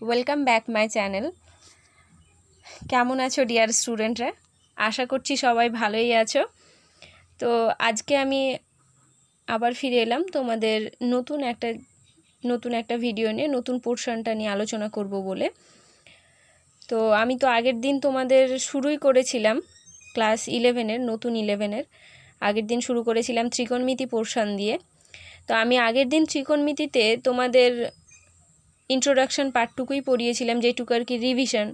Welcome back my channel. কেমন আছো deer স্টুডেন্টরা? আশা করছি সবাই ভালোই আছো। তো আজকে আমি আবার ফিরে এলাম তোমাদের নতুন একটা ভিডিও নিয়ে, নতুন পোর্শনটা নিয়ে আলোচনা করব বলে। তো আমি তো আগের দিন তোমাদের শুরুই করেছিলাম ক্লাস 11-এর, নতুন 11-এর আগের দিন শুরু করেছিলাম ত্রিকোণমিতি পোর্শন দিয়ে। তো আমি আগের দিন ত্রিকোণমিতিতে তোমাদের ইন্ট্রোডাকশন পার্টটুকুই পড়িয়েছিলাম, যেটুকু আর কি রিভিশন,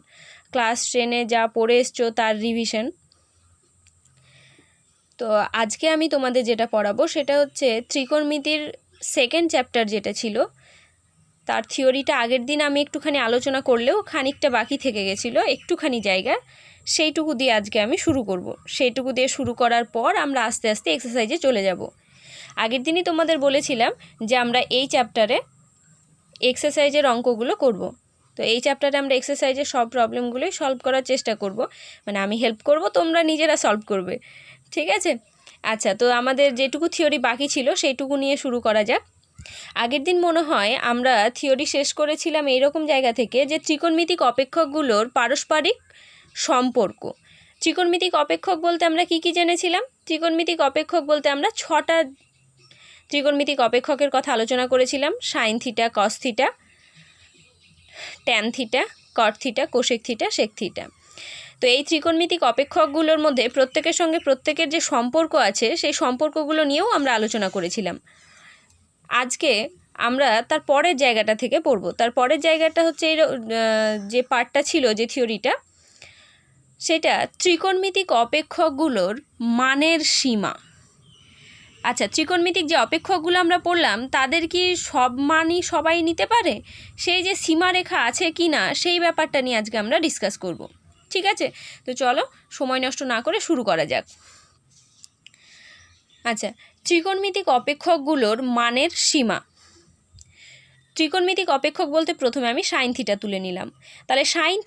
ক্লাস 10-এ যা পড়ে এসছো তার রিভিশন। তো আজকে আমি তোমাদের যেটা পড়াবো সেটা হচ্ছে ত্রিকোণমিতির সেকেন্ড চ্যাপ্টার যেটা ছিল তার থিওরিটা আগের দিন আমি একটুখানি আলোচনা করলেও খানিকটা বাকি থেকে গেছিলো, একটুখানি জায়গা, সেইটুকু দিয়ে আজকে আমি শুরু করব। সেইটুকু দিয়ে শুরু করার পর আমরা আস্তে আস্তে এক্সারসাইজে চলে যাব। আগের দিনই তোমাদের বলেছিলাম যে আমরা এই চ্যাপ্টারে এক্সারসাইজের অঙ্কগুলো করব। তো এই চ্যাপ্টারে আমরা এক্সারসাইজের সব প্রবলেমগুলোই সলভ করার চেষ্টা করব, মানে আমি হেল্প করব, তোমরা নিজেরা সলভ করবে, ঠিক আছে? আচ্ছা, তো আমাদের যেটুকু থিওরি বাকি ছিল সেইটুকু নিয়ে শুরু করা যাক। আগের দিন মনে হয় আমরা থিওরি শেষ করেছিলাম এইরকম জায়গা থেকে যে ত্রিকোণমিতিক অপেক্ষকগুলোর পারস্পরিক সম্পর্ক। ত্রিকোণমিতিক অপেক্ষক বলতে আমরা কি কি জেনেছিলাম? ত্রিকোণমিতিক অপেক্ষক বলতে আমরা 6টা ত্রিকোণমিতিক অপেক্ষকের কথা আলোচনা করেছিলাম: sine theta, cos theta, tan theta, cot theta, cosec theta, sec theta. তো এই ত্রিকোণমিতিক অপেক্ষকগুলোর মধ্যে প্রত্যেকের সঙ্গে প্রত্যেকের যে সম্পর্ক আছে সেই সম্পর্কগুলো নিয়েও আমরা আলোচনা করেছিলাম। আজকে আমরা তার পরের জায়গাটা থেকে পড়ব। তার পরের জায়গাটা হচ্ছে এই যে পার্টটা ছিল, যে থিওরিটা, সেটা ত্রিকোণমিতিক অপেক্ষকগুলোর মানের সীমা। আচ্ছা, ত্রিকোণমিতিক যে অপেক্ষকগুলো আমরা পড়লাম তাদের কি সব মানই সবাই নিতে পারে? সেই যে সীমারেখা আছে কি না, সেই ব্যাপারটা নিয়ে আজকে আমরা ডিসকাস করব, ঠিক আছে? তো চলো সময় নষ্ট না করে শুরু করা যাক। আচ্ছা, ত্রিকোণমিতিক অপেক্ষকগুলোর মানের সীমা। ত্রিকোণমিতিক অপেক্ষক বলতে প্রথমে আমি সাইন থিটা তুলে নিলাম। তাহলে সাইন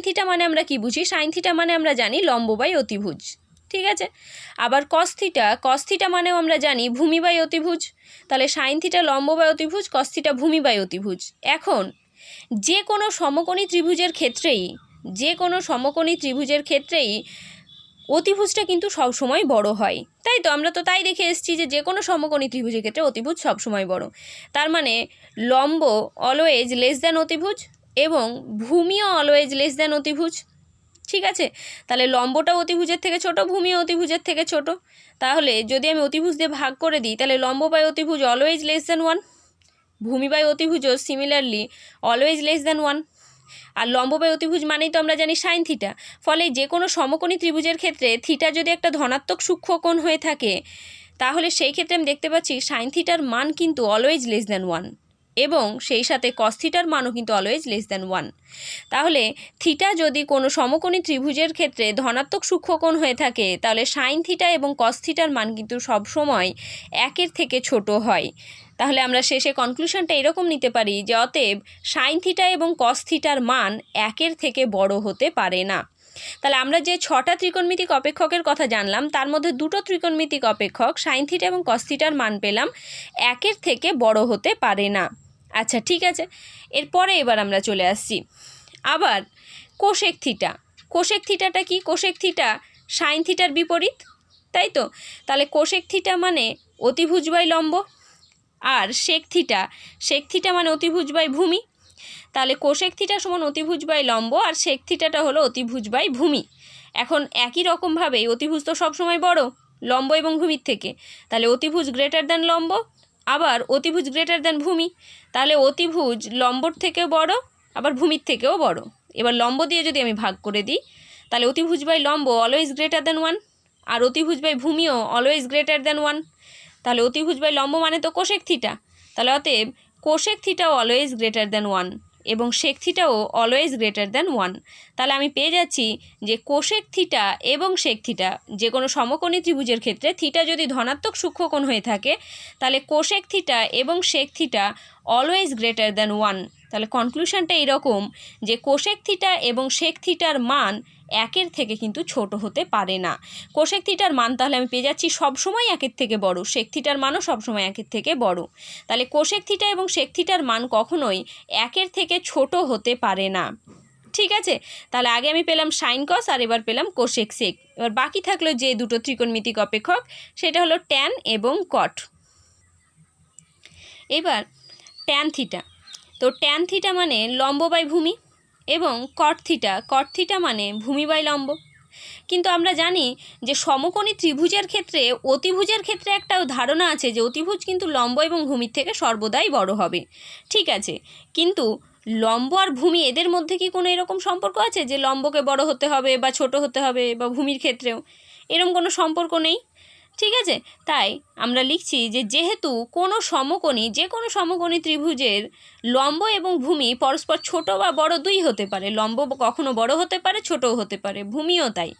থিটা মানে আমরা কি বুঝি? সাইন থিটা মানে আমরা জানি লম্ব বাই অতিভুজ, ঠিক আছে? আবার কস থিটা মানেও আমরা জানি ভূমি বাই অতিভুজ। তাহলে সাইন থিটা লম্ব বাই অতিভুজ, কস থিটা ভূমি বাই অতিভুজ। এখন যে কোনো সমকোণী ত্রিভুজের ক্ষেত্রেই অতিভুজটা কিন্তু সবসময় বড় হয়, তাই তো? আমরা তো তাই দেখে এসেছি যে কোনো সমকোণী ত্রিভুজের ক্ষেত্রে অতিভুজ সবসময় বড়। তার মানে লম্ব অলওয়েজ লেস দ্যান অতিভুজ এবং ভূমিও অলওয়েজ লেস দ্যান অতিভুজ, ঠিক আছে? তাহলে লম্বটা অতিভুজের থেকে ছোট, ভূমিও অতিভুজের থেকে ছোট। তাহলে যদি আমি অতিভুজ দিয়ে ভাগ করে দিই, তাহলে লম্ব বাই অতিভুজ অলওয়েজ লেস দ্যান 1, ভূমি বাই অতিভুজও সিমিলারলি অলওয়েজ লেস দ্যান 1। আর লম্ব বাই অতিভুজ মানেই তো আমরা জানি সাইন থিটা। ফলে যে কোনো সমকোণী ত্রিভুজের ক্ষেত্রে থিটা যদি একটা ধনাত্মক সূক্ষ্মকোণ হয়ে থাকে, তাহলে সেই ক্ষেত্রে আমি দেখতে পাচ্ছি সাইন থিটার মান কিন্তু অলওয়েজ লেস দ্যান 1 এবং সেই সাথে কস থিটার মানও কিন্তু অলওয়েজ লেস দ্যান 1। তাহলে থিটা যদি কোনো সমকোণী ত্রিভুজের ক্ষেত্রে ধনাত্মক সূক্ষ্মকোণ হয়ে থাকে, তাহলে সাইন থিটা এবং কস থিটার মান কিন্তু সবসময় 1-এর থেকে ছোট হয়। তাহলে আমরা শেষে কনক্লুশনটা এরকম নিতে পারি যে অতএব সাইন থিটা এবং কস থিটার মান 1-এর থেকে বড় হতে পারে না। তাহলে আমরা যে 6টা ত্রিকোণমিতিক অপেক্ষকের কথা জানলাম তার মধ্যে 2টো ত্রিকোণমিতিক অপেক্ষক সাইন থিটা এবং কস থিটার মান পেলাম 1-এর থেকে বড় হতে পারে না। আচ্ছা, ঠিক আছে। এরপরে এবার আমরা চলে আসছি আবার কোসেক থিটাটা কি? কোসেক থিটা সাইন থিটার বিপরীত, তাই তো? তাহলে কোসেক থিটা মানে অতিভুজ বাই লম্ব, আর সেক থিটা মানে অতিভুজ বাই ভূমি। তাহলে কোসেক থিটা সমান অতিভুজ বাই লম্ব আর সেক থিটাটা হলো অতিভুজ বাই ভূমি। এখন একই রকমভাবেই অতিভুজ তো সবসময় বড় লম্ব এবং ভূমির থেকে, তাহলে অতিভুজ গ্রেটার দ্যান লম্ব, আবার অতিভুজ গ্রেটার দ্যান ভূমি। তাহলে অতিভুজ লম্বর থেকেও বড়, আবার ভূমির থেকেও বড়। এবার লম্ব দিয়ে যদি আমি ভাগ করে দিই, তাহলে অতিভুজ বাই লম্ব অলওয়েজ গ্রেটার দ্যান 1 আর অতিভুজ বাই ভূমিও অলওয়েজ গ্রেটার দ্যান 1। তাহলে অতিভুজ বাই লম্ব মানে তো কোসেক থিটা। তাহলে অতএব কোসেক থিটাও অলওয়েজ গ্রেটার দ্যান 1 এবং সেক থিটাও অলওয়েজ গ্রেটার দ্যান 1। তাহলে আমি পেয়ে যাচ্ছি যে কোসেক থিটা এবং সেক থিটা যে কোনো সমকোণী ত্রিভুজের ক্ষেত্রে থিটা যদি ধনাত্মক সূক্ষ্মকোণ হয়ে থাকে, তাহলে কোসেক থিটা এবং sec theta always greater than 1। তাহলে কনক্লুশনটা এরকম যে কোসেক থিটা এবং সেক থিটার মান 1-এর থেকে কিন্তু ছোট হতে পারে না। কোসেক থিটার মান তাহলে আমি পেয়ে যাচ্ছি সবসময় 1-এর থেকে বড়, সেক থিটার মানও সবসময় 1-এর থেকে বড়। তাহলে কোসেক থিটা এবং সেক থিটার মান কখনোই 1-এর থেকে ছোট হতে পারে না। ঠিক আছে, তাহলে আগে আমি পেলাম সাইন কস আর এবার পেলাম কোসেক সেক। এবার বাকি থাকলো যে দুটো ত্রিকোণমিতিক অপেক্ষক, সেটা হলো ট্যান এবং কট। এবার ট্যান থিটা, তো ট্যান থিটা মানে লম্ব বাই ভূমি, এবং কট থিটা মানে ভূমি বাই লম্ব। কিন্তু আমরা জানি যে সমকোণী ত্রিভুজের ক্ষেত্রে অতিভুজের ক্ষেত্রে একটা ধারণা আছে যে অতিভুজ কিন্তু লম্ব এবং ভূমির থেকে সর্বদাই বড় হবে। ঠিক আছে, কিন্তু লম্ব আর ভূমি এদের মধ্যে কি কোনো এরকম সম্পর্ক আছে যে লম্বকে বড় হতে হবে বা ছোট হতে হবে, বা ভূমির ক্ষেত্রেও এরকম কোনো সম্পর্ক নেই। ঠিক আছে, তাই আমরা লিখছি যে যেহেতু যে কোনো সমকোণী ত্রিভুজের লম্ব এবং ভূমি পরস্পর ছোট বা বড় দুই হতে পারে, লম্ব কখনো বড় হতে পারে, ছোটও হতে পারে, ভূমিও তাই।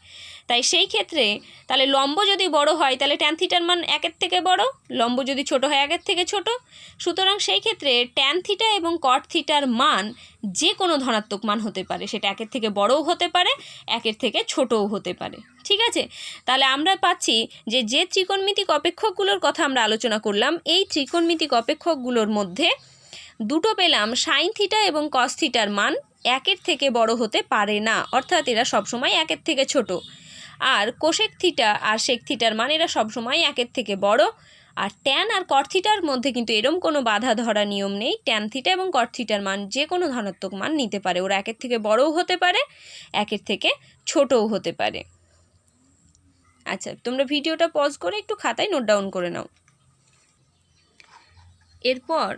সেই ক্ষেত্রে তাহলে লম্ব যদি বড় হয় তাহলে ট্যান থিটার মান 1-এর থেকে বড়, লম্ব যদি ছোট হয় 1-এর থেকে ছোট। সুতরাং সেই ক্ষেত্রে ট্যান থিটা এবং কট থিটার মান যে কোনো ধনাত্মক মান হতে পারে, সেটা 1-এর থেকে বড়ও হতে পারে, 1-এর থেকে ছোটও হতে পারে। ঠিক আছে, তাহলে আমরা পাচ্ছি যে ত্রিকোণমিতিক অপেক্ষকগুলোর কথা আমরা আলোচনা করলাম, এই ত্রিকোণমিতিক অপেক্ষকগুলোর মধ্যে দুটো পেলাম সাইন থিটা এবং কস থিটার মান 1-এর থেকে বড় হতে পারে না, অর্থাৎ এরা সবসময় 1-এর থেকে ছোট। আর কোসেক থিটা আর সেক থিটার মান এরা সবসময় 1-এর থেকে বড়। আর ট্যান আর কট থিটার মধ্যে কিন্তু এরম কোনো বাধা ধরা নিয়ম নেই, ট্যান থিটা এবং কট থিটার মান যে কোনো ধনাত্মক মান নিতে পারে, ওরা 1-এর থেকে বড়ও হতে পারে, 1-এর থেকে ছোটও হতে পারে। আচ্ছা, তোমরা ভিডিওটা পজ করে একটু খাতায় নোট ডাউন করে নাও। এরপর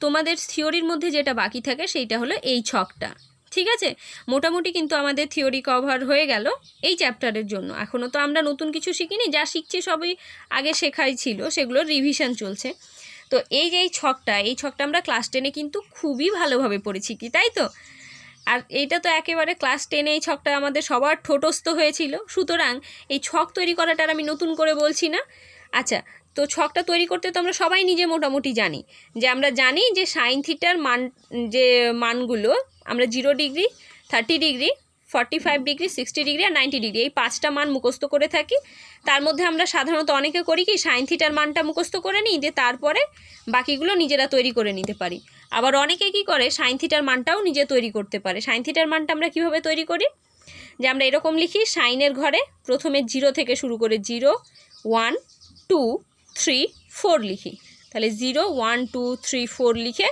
তোমাদের থিওরির মধ্যে যেটা বাকি থাকে সেইটা হলো এই ছকটা। ঠিক আছে, মোটামুটি কিন্তু আমাদের থিওরি কভার হয়ে গেল এই চ্যাপ্টারের জন্য। এখনও তো আমরা নতুন কিছু শিখিনি, যা শিখছি সবই আগে শেখাই ছিল, সেগুলোর রিভিশন চলছে। তো এই ছকটা আমরা ক্লাস 10-এ কিন্তু খুবই ভালোভাবে পড়েছি, কি তাই তো? আর এইটা তো একেবারে ক্লাস 10-এ এই ছকটা আমাদের সবার ঠোঁটস্থ হয়েছিল, সুতরাং এই ছক তৈরি করাটা আমি নতুন করে বলছি না। আচ্ছা, তো ছকটা তৈরি করতে তো আমরা সবাই নিজে মোটামুটি জানি, যে আমরা জানি যে সাইন থিটার মান, যে মানগুলো আমরা 0 ডিগ্রি, 30 ডিগ্রি, 45 ডিগ্রি, 60 ডিগ্রি আর 90 ডিগ্রি, এই 5টা মান মুখস্থ করে থাকি। তার মধ্যে আমরা সাধারণত অনেকে করি কি, সাইন থিটার মানটা মুখস্থ করে নিই, যে তারপরে বাকিগুলো নিজেরা তৈরি করে নিতে পারি। আবার অনেকে কি করে, সাইন থিটার মানটাও নিজে তৈরি করতে পারে। সাইন থিটার মানটা আমরা কীভাবে তৈরি করি, যে আমরা এরকম লিখি, সাইনের ঘরে প্রথমে 0 থেকে শুরু করে 0, 1, 2, 3, 4 লিখি। তাহলে 0, 1, 2, 3, 4 লিখে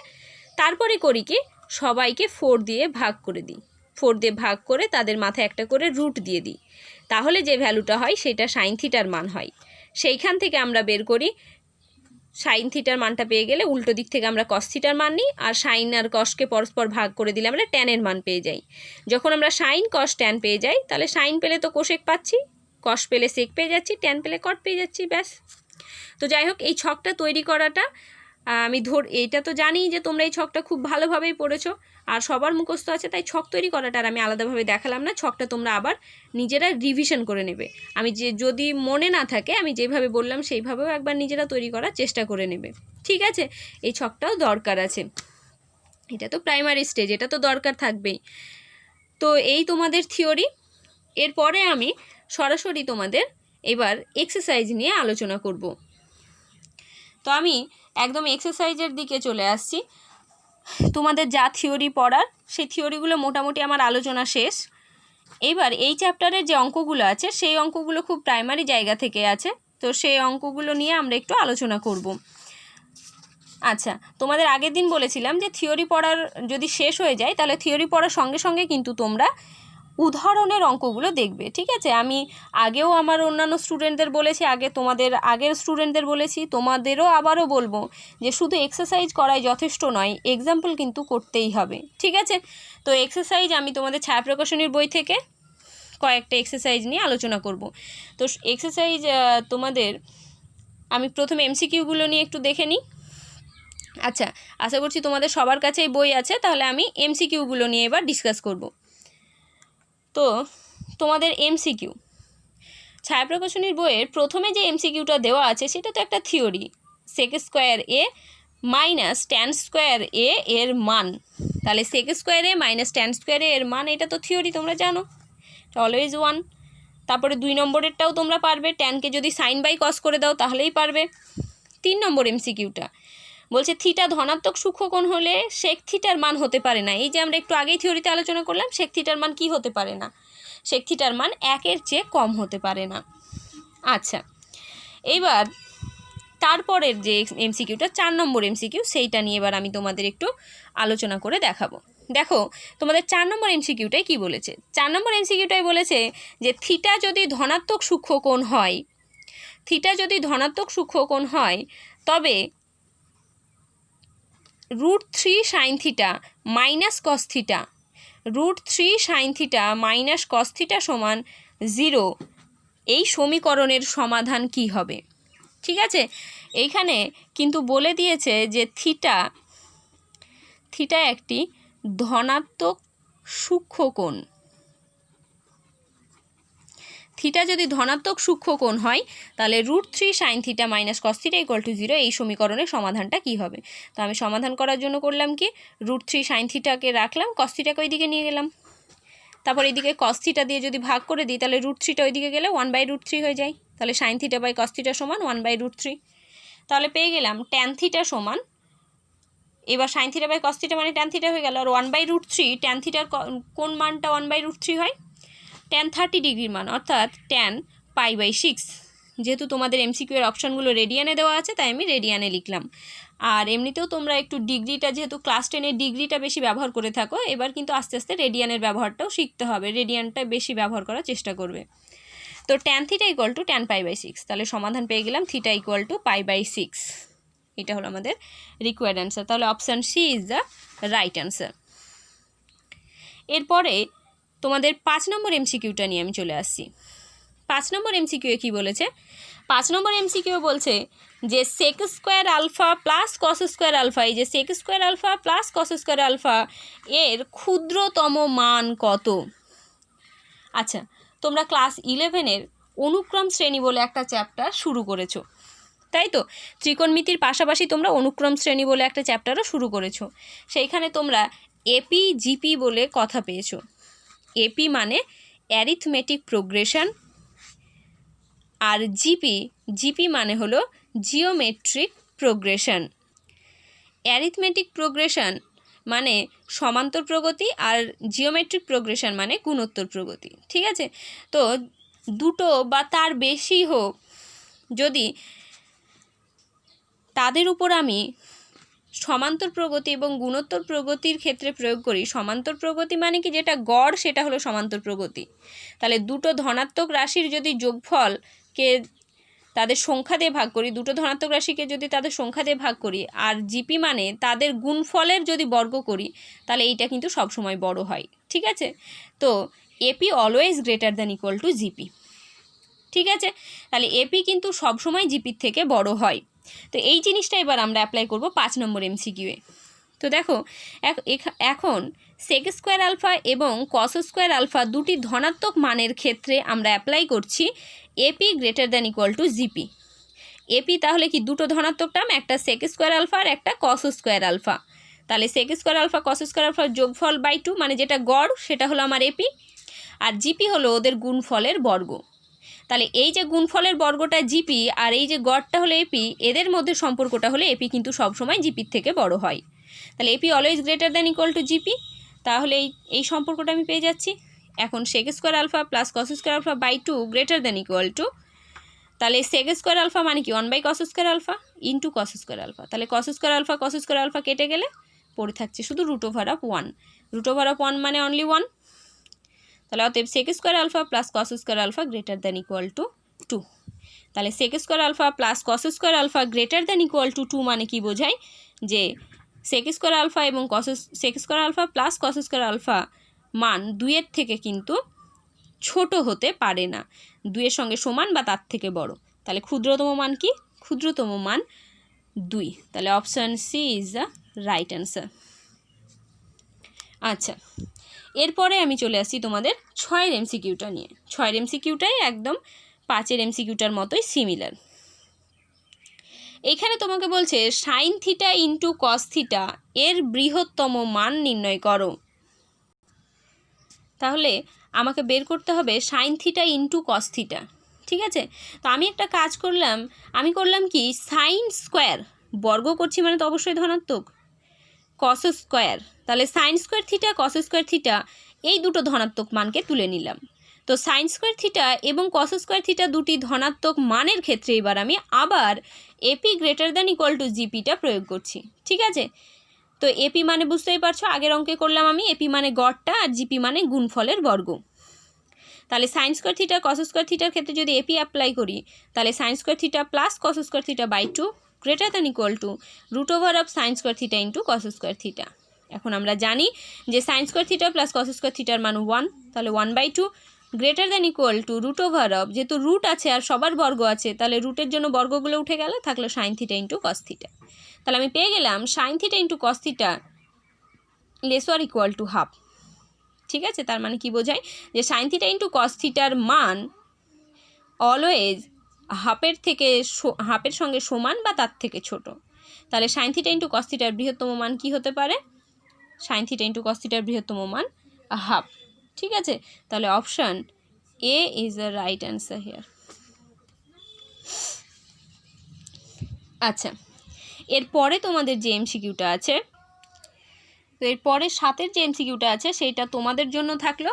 তারপরে করি কি, সবাইকে 4 দিয়ে ভাগ করে দিই। 4 দিয়ে ভাগ করে তাদের মাথায় একটা করে রুট দিয়ে দিই, তাহলে যে ভ্যালুটা হয় সেটা সাইন থিটার মান হয়। সেইখান থেকে আমরা বের করি, সাইন থিটার মানটা পেয়ে গেলে উল্টো দিক থেকে আমরা কস থিটার মান নিই, আর সাইন আর কসকে পরস্পর ভাগ করে দিলে আমরা ট্যানের মান পেয়ে যাই। যখন আমরা সাইন কস ট্যান পেয়ে যাই, তাহলে সাইন পেলে তো কোসেক পাচ্ছি, কস পেলে সেক পেয়ে যাচ্ছি, ট্যান পেলে কট পেয়ে যাচ্ছি, ব্যাস। তো যাই হোক, এই ছকটা তৈরি করাটা আমি এইটা তো জানি যে তোমরা এই ছকটা খুব ভালোভাবেই পড়েছো আর সবার মুখস্থ আছে, তাই ছক তৈরি করাটা আর আমি আলাদাভাবে দেখালাম না। ছকটা তোমরা আবার নিজেরা রিভিশন করে নেবে। আমি যদি মনে না থাকে, আমি যেভাবে বললাম সেইভাবেও একবার নিজেরা তৈরি করার চেষ্টা করে নেবে। ঠিক আছে, এই ছকটাও দরকার আছে, এটা তো প্রাইমারি স্টেজ, এটা তো দরকার থাকবেই। তো এই তোমাদের থিওরি। এরপরে আমি সরাসরি তোমাদের এবার এক্সারসাইজ নিয়ে আলোচনা করব। তো আমি একদম এক্সারসাইজের দিকে চলে আসছি। তোমাদের যা থিওরি পড়ার, সেই থিওরিগুলো মোটামুটি আমার আলোচনা শেষ। এবার এই চ্যাপ্টারের যে অঙ্কগুলো আছে, সেই অঙ্কগুলো খুব প্রাইমারি জায়গা থেকে আছে, তো সেই অঙ্কগুলো নিয়ে আমরা একটু আলোচনা করব। আচ্ছা, তোমাদের আগের দিন বলেছিলাম যে থিওরি পড়ার যদি শেষ হয়ে যায়, তাহলে থিওরি পড়ার সঙ্গে সঙ্গে কিন্তু তোমরা উদাহরণের অঙ্কগুলো দেখবে। ঠিক আছে, আমি আগেও আমার অন্যান্য স্টুডেন্টদের বলেছি, তোমাদের আগের স্টুডেন্টদের বলেছি, তোমাদেরও আবারও বলবো যে শুধু এক্সারসাইজ করাই যথেষ্ট নয়, এক্সাম্পল কিন্তু করতেই হবে। ঠিক আছে, তো এক্সারসাইজ আমি তোমাদের ছায়া প্রকাশনীর বই থেকে কয়েকটা এক্সারসাইজ নিয়ে আলোচনা করব। তো এক্সারসাইজ তোমাদের আমি প্রথমে এমসিকিউগুলো নিয়ে একটু দেখে নিই। আচ্ছা, আশা করছি তোমাদের সবার কাছেই বই আছে, তাহলে আমি এমসিকিউগুলো নিয়ে এবার ডিসকাস করব। তো তোমাদের এমসিকিউ, ছায়া প্রকাশনীর বইয়ের প্রথমে যে এমসিকিউটা দেওয়া আছে সেটা তো একটা theory, sec square A minus tan square এ এর মান। তাহলে sec square A minus tan square এ এর মান, এটা তো থিওরি তোমরা জানো। অলওয়েজ 1। তারপরে 2 নম্বরেরটাও তোমরা পারবে, ট্যানকে যদি সাইন বাই কস করে দাও তাহলেই পারবে। 3 নম্বর এমসিকিউটা বলছে থিটা ধনাত্মক সূক্ষ্মকোণ হলে সেক থিটার মান হতে পারে না। এই যে আমরা একটু আগেই থিওরিতে আলোচনা করলাম, সেক থিটার মান কি হতে পারে না? সেক থিটার মান 1-এর চেয়ে কম হতে পারে না। আচ্ছা, এইবার তারপরের যে এমসিকিউটা 4 নম্বর এমসিকিউ, সেইটা নিয়ে এবার আমি তোমাদের একটু আলোচনা করে দেখাবো। দেখো তোমাদের 4 নম্বর এমসিকিউটাই কি বলেছে। 4 নম্বর এমসিকিউটাই বলেছে যে থিটা যদি ধনাত্মক সূক্ষ্মকোণ হয়, থিটা যদি ধনাত্মক সূক্ষ্মকোণ হয় তবে √3 sign theta minus cos theta, √3 sign theta minus cos theta সমান 0, এই সমীকরণের সমাধান কি হবে? ঠিক আছে, এইখানে কিন্তু বলে দিয়েছে যে থিটা একটি ধনাত্মক সূক্ষ্মকোণ। থিটা যদি ধনাত্মক সূক্ষ্মকোণ হয় তাহলে √3 sign theta minus cos theta = 0, এই সমীকরণের সমাধানটা কি হবে? তো আমি সমাধান করার জন্য করলাম কি, √3 সাইন থিটাকে রাখলাম, কস থিটাকে ওইদিকে নিয়ে গেলাম, তারপর এইদিকে কস থিটা দিয়ে যদি ভাগ করে দিই তাহলে √3টা ওইদিকে গেলে 1/√3 হয়ে যায়। তাহলে sine theta by cos theta সমান 1/√3। তাহলে পেয়ে গেলাম ট্যান থিটা সমান, এবার sine theta by cos theta মানে ট্যান থিটা হয়ে গেল, আর 1/√3 ট্যান থিটার কোন মানটা 1/√3 হয়? ট্যান 30 ডিগ্রির মান, অর্থাৎ ট্যান π/6। যেহেতু তোমাদের এমসিকিউ এর অপশানগুলো রেডিয়ানে দেওয়া আছে তাই আমি রেডিয়ানে লিখলাম। আর এমনিতেও তোমরা একটু ডিগ্রিটা, যেহেতু ক্লাস 10-এর ডিগ্রিটা বেশি ব্যবহার করে থাকো, এবার কিন্তু আস্তে আস্তে রেডিয়ানের ব্যবহারটাও শিখতে হবে, রেডিয়ানটা বেশি ব্যবহার করার চেষ্টা করবে। তো ট্যান থিটা = ট্যান π/6, তাহলে সমাধান পেয়ে গেলাম থিটা = π/6। এটা হলো আমাদের রিকোয়ার্ড অ্যান্সার। তাহলে option C is the right answer. এরপরে তোমাদের 5 নম্বর এমসিকিউটা নিয়ে আমি চলে আসছি। 5 নম্বর এমসিকিউ কি বলেছে? 5 নম্বর এমসিকিউ বলছে যে sec square alpha plus cos square alpha, এই যে sec square alpha plus cos square alpha এর ক্ষুদ্রতম মান কত? আচ্ছা, তোমরা ক্লাস 11-এর অনুক্রম শ্রেণী বলে একটা চ্যাপ্টার শুরু করেছো, তাই তো? ত্রিকোণমিতির পাশাপাশি তোমরা অনুক্রম শ্রেণী বলে একটা চ্যাপ্টারও শুরু করেছো। সেইখানে তোমরা এপি জিপি বলে কথা পেয়েছো। এপি মানে অ্যারিথমেটিক প্রোগ্রেশন, আর জিপি মানে হলো জিওমেট্রিক প্রোগ্রেশন। অ্যারিথমেটিক প্রোগ্রেশন মানে সমান্তর প্রগতি, আর জিওমেট্রিক প্রোগ্রেশন মানে গুণোত্তর প্রগতি। ঠিক আছে, তো দুটো বা তার বেশি হোক, যদি তাদের উপর আমি সমান্তর প্রগতি এবং গুণোত্তর প্রগতির ক্ষেত্রে প্রয়োগ করি, সমান্তর প্রগতি মানে কি, যেটা গড় সেটা হলো সমান্তর প্রগতি। তাহলে দুটো ধনাত্মক রাশির যদি যোগফলকে তাদের সংখ্যা দিয়ে ভাগ করি, দুটো ধনাত্মক রাশিকে যদি তাদের সংখ্যা দিয়ে ভাগ করি, আর জিপি মানে তাদের গুণফলের যদি বর্গ করি, তাহলে এইটা কিন্তু সবসময় বড় হয়। ঠিক আছে, তো এপি অলওয়েজ > জিপি। ঠিক আছে, তাহলে এপি কিন্তু সবসময় জিপির থেকে বড় হয়। তো এই জিনিসটা এবার আমরা অ্যাপ্লাই করব 5 নম্বর এমসিকিউয়ে। তো দেখো এখন সেক স্কোয়ার আলফা এবং কস স্কোয়ার আলফা দুটি ধনাত্মক মানের ক্ষেত্রে আমরা অ্যাপ্লাই করছি এপি > জিপি। এপি তাহলে কি, দুটো ধনাত্মক টার্ম, একটা সেক স্কোয়ার আলফা আর একটা কস স্কোয়ার আলফা। তাহলে sec square alpha cos square আলফার যোগফল বাই 2 মানে যেটা গড় সেটা হলো আমার এপি, আর জিপি হলো ওদের গুণফলের বর্গ। তাহলে এই যে গুণফলের বর্গটা জিপি আর এই যে গড়টা হলো এপি, এদের মধ্যে সম্পর্কটা হলো এপি কিন্তু সবসময় জিপির থেকে বড় হয়। তাহলে এপি অলওয়েজ > জিপি, তাহলে এই সম্পর্কটা আমি পেয়ে যাচ্ছি। এখন sec square alpha plus cos square alpha by 2 > তাহলে সেক স্কোয়ার আলফা মানে কি 1/cos square alpha into cos square alpha. তাহলে কস স্কোয়ার আলফা কেটে গেলে পড়ে থাকছে শুধু √1। √1 মানে অনলি 1। তাহলে অতএব sec square alpha plus cos square alpha > 2। তাহলে sec square alpha plus cos square alpha > 2 মানে কি বোঝায়, যে সেক স্কোয়ার আলফা এবং sec square alpha plus cos square alpha মান 2-এর থেকে কিন্তু ছোট হতে পারে না, 2-এর সঙ্গে সমান বা তার থেকে বড়। তাহলে ক্ষুদ্রতম মান কি? ক্ষুদ্রতম মান 2। তাহলে option C is the right answer. আচ্ছা, এরপরে আমি চলে আসছি তোমাদের 6-এর এমসিকিউটা নিয়ে। 6-এর এমসিকিউটাই একদম 5-এর এমসিকিউটার মতোই সিমিলার। এইখানে তোমাকে বলছে sign theta into cos theta এর বৃহত্তম মান নির্ণয় করো। তাহলে আমাকে বের করতে হবে সাইন থিটা ইন্টু কস থিটা। ঠিক আছে, তো আমি একটা কাজ করলাম, আমি করলাম কি সাইন স্কোয়ার, বর্গ করছি মানে তো অবশ্যই ধনাত্মক, কস স্কোয়ার, তাহলে sine square theta cos square theta এই দুটো ধনাত্মক মানকে তুলে নিলাম। তো সাইন স্কোয়ার থিটা এবং কস স্কোয়ার থিটা দুটি ধনাত্মক মানের ক্ষেত্রে এবার আমি আবার AP greater than equal to জিপিটা প্রয়োগ করছি। ঠিক আছে, তো এপি মানে বুঝতেই পারছো, আগের অঙ্কে করলাম আমি, এপি মানে গড়টা আর জিপি মানে গুণফলের বর্গ। তাহলে sine square theta cos square থিটার ক্ষেত্রে যদি এপি অ্যাপ্লাই করি, তাহলে sine square theta plus cos square theta by 2 greater than equal to root over of sine square theta into cos square theta. এখন আমরা জানি যে sine square theta plus cos square থিটার মান 1, তাহলে 1/2 greater than equal to root over of, যেহেতু root আছে আর সবার বর্গ আছে তাহলে রুটের জন্য বর্গগুলো উঠে গেল, থাকলো sign theta into cos theta. তাহলে আমি পেয়ে গেলাম sign theta into cos theta less or equal to half. ঠিক আছে, তার মানে কি বোঝায় যে সাইন থিটা ইন্টু কস থিটার মান অলওয়েজ হাফের সঙ্গে সমান বা তার থেকে ছোট। তাহলে সাইন থিটা ইন্টু কস থিটার বৃহত্তম মান কি হতে পারে? সাইন থিটা ইন্টু কস থিটার বৃহত্তম মান হাফ। ঠিক আছে, তাহলে option A is the right answer here. আচ্ছা, এরপরে তোমাদের যে এমসিকিউটা আছে, তো এরপরে 7 যে এমসিকিউটা আছে সেইটা তোমাদের জন্য থাকলো,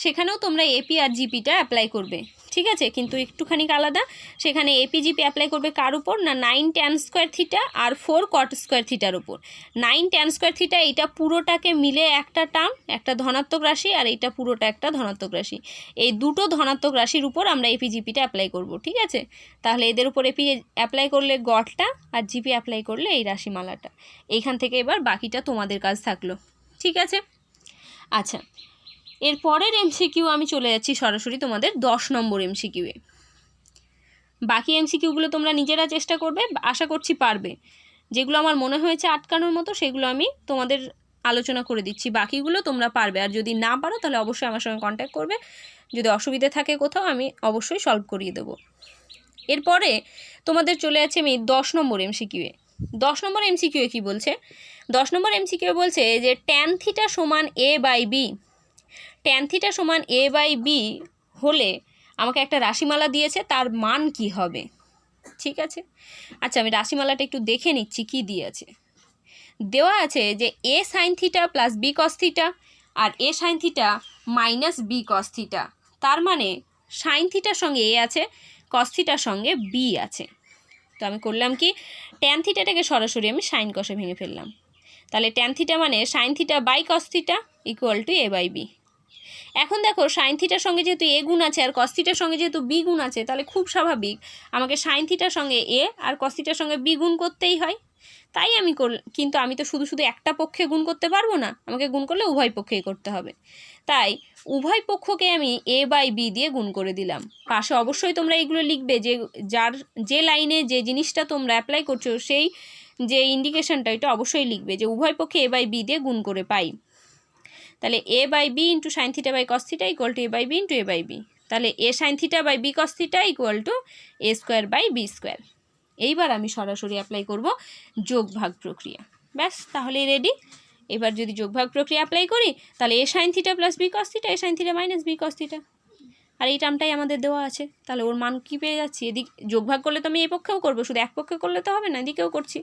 সেখানেও তোমরা এপি আর জিপিটা অ্যাপ্লাই করবে। ঠিক আছে, কিন্তু একটুখানি আলাদা, সেখানে এপি জিপি অ্যাপ্লাই করবে কার উপর না 9 ট্যান স্কোয়ার থিটা আর 4 কট স্কোয়ার থিটার উপর। 9 ট্যান স্কোয়ার থিটা এইটা পুরোটাকে মিলে একটা টার্ম, একটা ধনাত্মক রাশি, আর এইটা পুরোটা একটা ধনাত্মক রাশি, এই দুটো ধনাত্মক রাশির উপর আমরা এপি জিপিটা অ্যাপ্লাই করব। ঠিক আছে, তাহলে এদের উপর এপি অ্যাপ্লাই করলে গড়টা আর জিপি অ্যাপ্লাই করলে এই রাশিমালাটা। এইখান থেকে এবার বাকিটা তোমাদের কাজ থাকলো। ঠিক আছে, আচ্ছা, এরপরের এমসিকিউ আমি চলে যাচ্ছি সরাসরি তোমাদের 10 নম্বর এমসিকিউয়ে। বাকি এমসিকিউগুলো তোমরা নিজেরা চেষ্টা করবে, আশা করছি পারবে। যেগুলো আমার মনে হয়েছে আটকানোর মতো সেগুলো আমি তোমাদের আলোচনা করে দিচ্ছি, বাকিগুলো তোমরা পারবে। আর যদি না পারো তাহলে অবশ্যই আমার সঙ্গে কন্ট্যাক্ট করবে, যদি অসুবিধে থাকে কোথাও আমি অবশ্যই সলভ করিয়ে দেবো। এরপরে তোমাদের চলে যাচ্ছে আমি 10 নম্বর এমসিকিউয়ে। 10 নম্বর এমসিকিউয়ে কী বলছে? 10 নম্বর এমসিকিউ বলছে যে ট্যান থিটা সমান এ বাই বি, ট্যান থিটা সমান এ বাই বি হলে আমাকে একটা রাশিমালা দিয়েছে, তার মান কি হবে? ঠিক আছে, আচ্ছা আমি রাশিমালাটা একটু দেখে নিচ্ছি কি দিয়েছে। দেওয়া আছে যে A sine theta plus B cos theta আর A sine theta minus B cos theta, তার মানে সাইন থিটার সঙ্গে এ আছে, কস থিটার সঙ্গে বি আছে। তো আমি করলাম কি ট্যান থিটাটাকে সরাসরি আমি সাইন কষে ভেঙে ফেললাম। তাহলে ট্যান থিটা মানে sine theta by cos theta equal to A by B. এখন দেখো সাইন থিটার সঙ্গে যেহেতু এ গুণ আছে আর কস থিটার সঙ্গে যেহেতু বি গুণ আছে, তাহলে খুব স্বাভাবিক আমাকে সাইন থিটার সঙ্গে এ আর কস থিটার সঙ্গে বি গুণ করতেই হয়। তাই আমি কিন্তু আমি তো শুধু শুধু একটা পক্ষে গুণ করতে পারবো না, আমাকে গুণ করলে উভয় পক্ষেই করতে হবে। তাই উভয় পক্ষকে আমি এ বাই বি দিয়ে গুণ করে দিলাম। পাশে অবশ্যই তোমরা এইগুলো লিখবে, যে লাইনে যে জিনিসটা তোমরা অ্যাপ্লাই করছো সেই যে ইন্ডিকেশনটা এটা অবশ্যই লিখবে যে উভয় পক্ষে এ বাই বি দিয়ে গুণ করে পাই। তাহলে A by B into sine theta by cos theta equal to A by B into A by B. তাহলে A sine theta by B cos theta equal to A square by B square. এইবার আমি সরাসরি apply করব যোগভাগ প্রক্রিয়া। ব্যাস, তাহলে ready. এবার যদি যোগভাগ প্রক্রিয়া অ্যাপ্লাই করি তাহলে A sine theta plus B cos theta, A sine theta minus B cos theta, আর এই টার্মটাই আমাদের দেওয়া আছে। তাহলে ওর মান কী পেয়ে যাচ্ছি? এদিক যোগভাগ করলে তো আমি এই পক্ষেও করবো, শুধু এক পক্ষে করলে তো হবে না, এদিকেও করছি।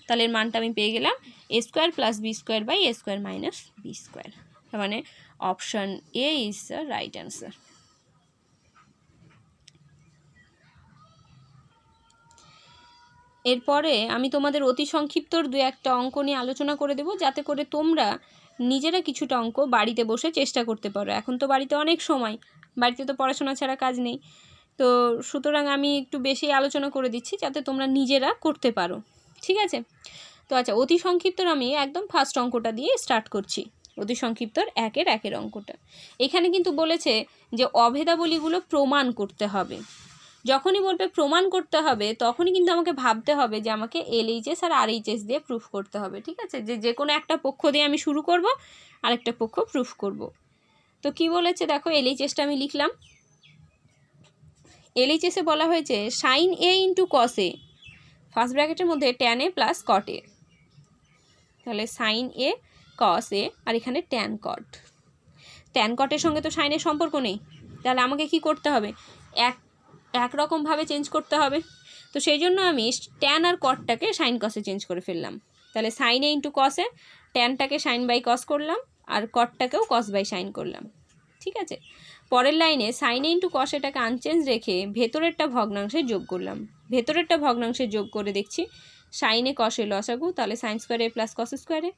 তাহলে এর মানটা আমি পেয়ে গেলাম A square plus B square by A square minus B square. তার মানে option A is the right answer. এরপরে আমি তোমাদের অতি সংক্ষিপ্তর 2-1টা অঙ্ক নিয়ে আলোচনা করে দেবো, যাতে করে তোমরা নিজেরা কিছুটা অঙ্ক বাড়িতে বসে চেষ্টা করতে পারো। এখন তো বাড়িতে অনেক সময়, বাড়িতে তো পড়াশোনা ছাড়া কাজ নেই, তো সুতরাং আমি একটু বেশি আলোচনা করে দিচ্ছি যাতে তোমরা নিজেরা করতে পারো। ঠিক আছে, তো আচ্ছা অতি সংক্ষিপ্তর আমি একদম ফার্স্ট অঙ্কটা দিয়ে স্টার্ট করছি। অতি সংক্ষিপ্তর 1-এর অঙ্কটা। এখানে কিন্তু বলেছে যে অভেদাবলীগুলো প্রমাণ করতে হবে। যখনই বলবে প্রমাণ করতে হবে তখনই কিন্তু আমাকে ভাবতে হবে যে আমাকে এলএইচএস আর আরএইচএস দিয়ে প্রুফ করতে হবে। ঠিক আছে, যে কোনো একটা পক্ষ দিয়ে আমি শুরু করব, আরেকটা পক্ষ প্রুফ করব। তো কি বলেছে দেখো, এলএইচএসটা আমি লিখলাম। এলএইচএসে বলা হয়েছে sign A into cos A, first ব্র্যাকেটের মধ্যে ট্যান এ প্লাস কট এ, তাহলে সাইন এ কস এ আর এখানে ট্যান কট। ট্যান কটের সঙ্গে তো সাইনের সম্পর্ক নেই, তাহলে আমাকে কি করতে হবে, একরকমভাবে চেঞ্জ করতে হবে। তো সেই জন্য আমি ট্যান আর কটটাকে সাইন কসে চেঞ্জ করে ফেললাম। তাহলে সাইন এ ইন্টু কসে ট্যানটাকে সাইন বাই কস করলাম আর কটটাকেও কস বাই সাইন করলাম। ঠিক আছে, পরের লাইনে সাইন এ ইন্টু কস এটাকে আনচেঞ্জ রেখে ভেতরেরটা ভগ্নাংশে যোগ করলাম। ভেতরেরটা ভগ্নাংশে যোগ করে দেখছি সাইনে কসে লসাগু, তাহলে সাইন স্কোয়ারে প্লাস কস স্কোয়ারে,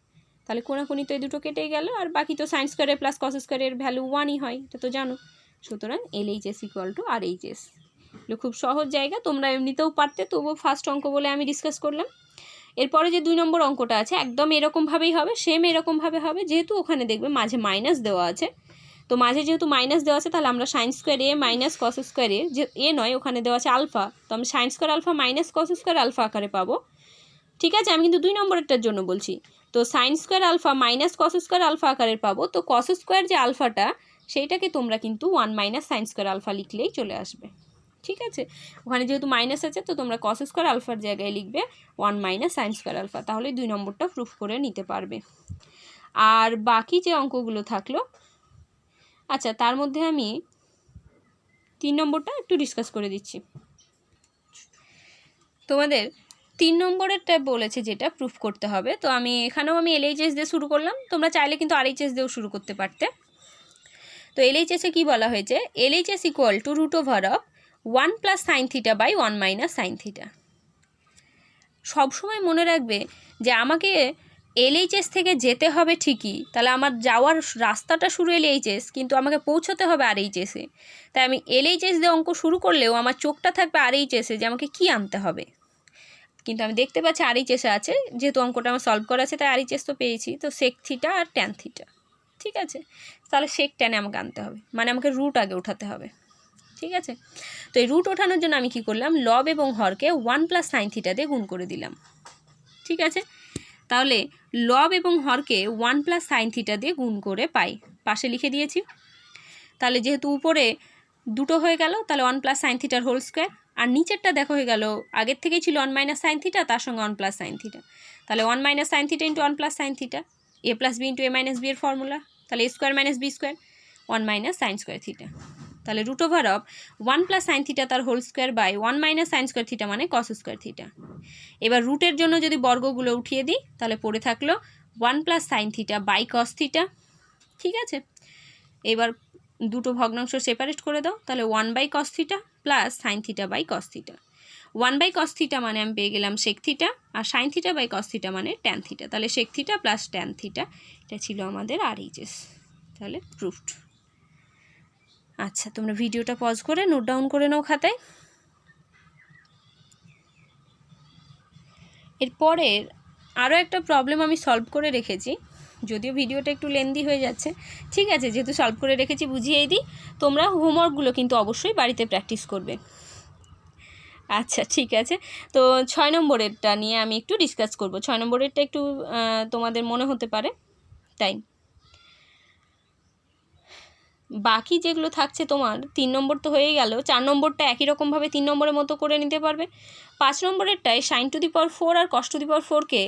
তাহলে কোনাকুনি তো এই দুটো কেটেই গেল, আর বাকি তো সাইন স্কোয়ারে প্লাস কস স্কোয়ারের ভ্যালু 1ই হয়, এটা তো জানো। সুতরাং LHS ইকুয়াল টু RHS। এগুলো খুব সহজ জায়গা, তোমরা এমনিতেও পারতে, তবুও ফার্স্ট অঙ্ক বলে আমি ডিসকাস করলাম। এরপরে যে 2 নম্বর অঙ্কটা আছে একদম এরকমভাবেই হবে, সেম এরকমভাবে হবে, যেহেতু ওখানে দেখবে মাঝে মাইনাস দেওয়া আছে, তো মাঝে যেহেতু মাইনাস দেওয়া আছে তাহলে আমরা sine square A minus cos square A, যে এ নয় ওখানে দেওয়া আছে আলফা, তো আমরা sine square alpha minus cos square alpha আকারে পাবো। ঠিক আছে, আমি কিন্তু 2 নম্বরেরটার জন্য বলছি। তো sine square alpha minus cos square alpha আকারের পাবো, তো কস স্কোয়ার যে আলফাটা সেইটাকে তোমরা কিন্তু 1 মাইনাস সাইন স্কোয়ার আলফা লিখলেই চলে আসবে। ঠিক আছে, ওখানে যেহেতু মাইনাস আছে তো তোমরা কস স্কোয়ার আলফার জায়গায় লিখবে 1 মাইনাস সাইন স্কোয়ার আলফা, তাহলে 2 নম্বরটা প্রুফ করে নিতে পারবে। আর বাকি যে অঙ্কগুলো থাকলো, আচ্ছা তার মধ্যে আমি 3 নম্বরটা একটু ডিসকাস করে দিচ্ছি তোমাদের। 3 নম্বরেরটা বলেছে যেটা প্রুফ করতে হবে, তো আমি এখানেও আমি LHS দিয়ে শুরু করলাম, তোমরা চাইলে কিন্তু RHS দিয়েও শুরু করতে পারতে। তো LHS এ কী বলা হয়েছে, LHS equal to root over of 1 plus sine theta by 1 minus sine theta. সবসময় মনে রাখবে যে আমাকে LHS থেকে যেতে হবে ঠিকই, তাহলে আমার যাওয়ার রাস্তাটা শুরু LHS, কিন্তু আমাকে পৌঁছতে হবে RHS-এ। তাই আমি LHS দিয়ে অঙ্ক শুরু করলেও আমার চোখটা থাকবে RHS-এ যে আমাকে কী আনতে হবে, কিন্তু আমি দেখতে পাচ্ছি RHS-এ আছে, যেহেতু অঙ্কটা আমার সলভ করা আছে তাই RHS তো পেয়েছি, তো সেক থিটা আর ট্যান থিটা। ঠিক আছে, তাহলে সেক ট্যানে আমাকে আনতে হবে, মানে আমাকে রুট আগে উঠাতে হবে। ঠিক আছে, তো এই রুট ওঠানোর জন্য আমি কি করলাম, লব এবং হরকে 1 প্লাস সাইন থিটা দিয়ে গুণ করে দিলাম। ঠিক আছে, তাহলে লব এবং হরকে 1 প্লাস সাইন থিটা দিয়ে গুণ করে পাই, পাশে লিখে দিয়েছি। তাহলে যেহেতু উপরে দুটো হয়ে গেল, তাহলে 1 প্লাস সাইন থিটার হোল স্কোয়ার, আর নিচেরটা দেখো হয়ে গেল আগের থেকেই ছিল 1 মাইনাস সাইন থিটা, তার সঙ্গে 1 প্লাস সাইন থিটা, তাহলে 1 minus sine theta into 1 plus sine theta, a plus B into a minus B এর ফর্মুলা, তাহলে a square minus B square 1 minus sine square theta, তাহলে root over of 1 plus sine theta তার whole square by 1 minus sine square theta মানে cos square theta. এবার রুটের জন্য যদি বর্গগুলো উঠিয়ে দিই তাহলে পড়ে থাকলো 1 plus sine theta by cos theta. ঠিক আছে, এবার দুটো ভগ্নাংশ সেপারেট করে দাও, তাহলে 1 by cos theta plus sine theta by cos theta. 1 by cos theta মানে আমি পেয়ে গেলাম সেক থিটা, আর sine theta by cos theta মানে ট্যান থিটা, তাহলে sec theta plus tan theta, এটা ছিল আমাদের RHS, তাহলে প্রুফড। আচ্ছা, তোমরা ভিডিওটা পজ করে নোট ডাউন করে নাও খাতায়। এরপরের আরও একটা প্রবলেম আমি সলভ করে রেখেছি, যদিও ভিডিওটা একটু লেন্দি হয়ে যাচ্ছে, ঠিক আছে, যেহেতু সলভ করে রেখেছি বুঝিয়েই দিই, তোমরা হোমওয়ার্কগুলো কিন্তু অবশ্যই বাড়িতে প্র্যাকটিস করবে। আচ্ছা ঠিক আছে, তো 6 নম্বরেরটা নিয়ে আমি একটু ডিসকাস করব। 6 নম্বরেরটা একটু তোমাদের মনে হতে পারে, তাই বাকি যেগুলো থাকছে তোমার 3 নম্বর তো হয়েই গেল, 4 নম্বরটা একই রকমভাবে 3 নম্বরের মতো করে নিতে পারবে। 5 নম্বরেরটায় সাইন টু দি পাওয়ার 4 আর কস টু দি পাওয়ার 4কে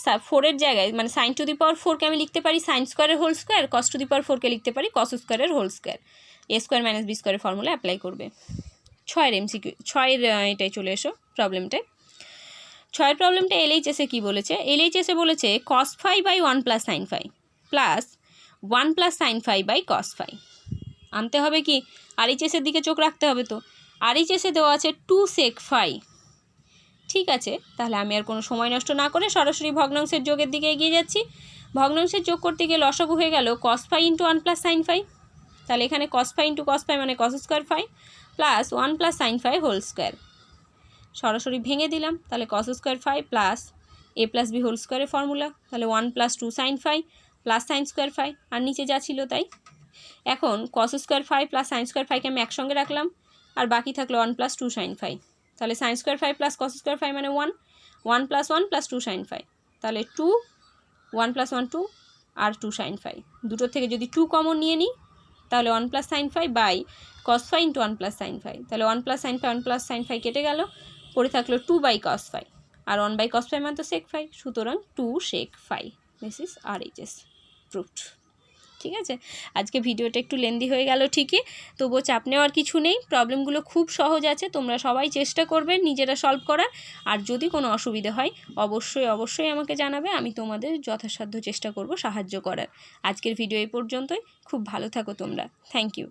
4-এর জায়গায়, মানে সাইন টু দি পাওয়ার 4কে আমি লিখতে পারি সাইন স্কোয়ারের whole square, cos to the power 4কে লিখতে পারি কস স্কোয়ারের whole square, a square minus B স্কোয়ারের ফর্মুলা অ্যাপ্লাই করবে। 6-এর MCQ 6-এর এটাই চলে এসো প্রবলেমটায়। 6-এর প্রবলেমটা LHS-এ কী বলেছে, LHS-এ বলেছে cos phi by 1 plus sine phi plus 1 plus sine phi by cos phi. আনতে হবে কি, RHS-এর দিকে চোখ রাখতে হবে, তো RHS-এ দেওয়া আছে 2 সেক ফাই। ঠিক আছে, তাহলে আমি আর কোনো সময় নষ্ট না করে সরাসরি ভগ্নাংশের যোগের দিকে এগিয়ে যাচ্ছি। ভগ্নাংশের যোগ করতে গিয়ে লসাগু হয়ে গেল cos phi into 1 plus sine phi, তাহলে এখানে cos phi into cos phi মানে cos square phi plus 1 plus sine phi whole square, সরাসরি ভেঙে দিলাম, তাহলে cos square phi plus a plus B whole স্কোয়ারের ফর্মুলা, তাহলে 1 plus 2 sine phi plus sine square phi, আর নিচে যা ছিল তাই। এখন cos square phi plus sine square ফাইকে আমি একসঙ্গে রাখলাম, আর বাকি থাকলো 1 প্লাস 2 সাইন ফাই, তাহলে sine square phi plus cos square phi মানে 1 প্লাস 1 প্লাস 2 সাইন ফাই, তাহলে 2 1 প্লাস 1 2 আর 2 সাইন ফাই, দুটোর থেকে যদি 2 কমন নিয়ে নিই তাহলে 1 plus sine phi by cos phi into 1 plus sine phi, তাহলে 1 plus sine phi 1 plus sine phi কেটে গেল, পড়ে থাকলো 2 বাই কস ফাই, আর 1 বাই কস ফাই মানে তো সেক ফাই, সুতরাং 2 sec phi. This is RHS proofed. ঠিক আছে, আজকে ভিডিওটা একটু লেন্দি হয়ে গেল ঠিকই, তবুও চাপ নেওয়ার কিছু নেই। প্রবলেমগুলো খুব সহজ আছে, তোমরা সবাই চেষ্টা করবে নিজেরা সলভ করার। আর যদি কোনো অসুবিধা হয় অবশ্যই আমাকে জানাবে, আমি তোমাদের যথাসাধ্য চেষ্টা করব সাহায্য করার। আজকের ভিডিও এই পর্যন্তই। খুব ভালো থাকো তোমরা। Thank you.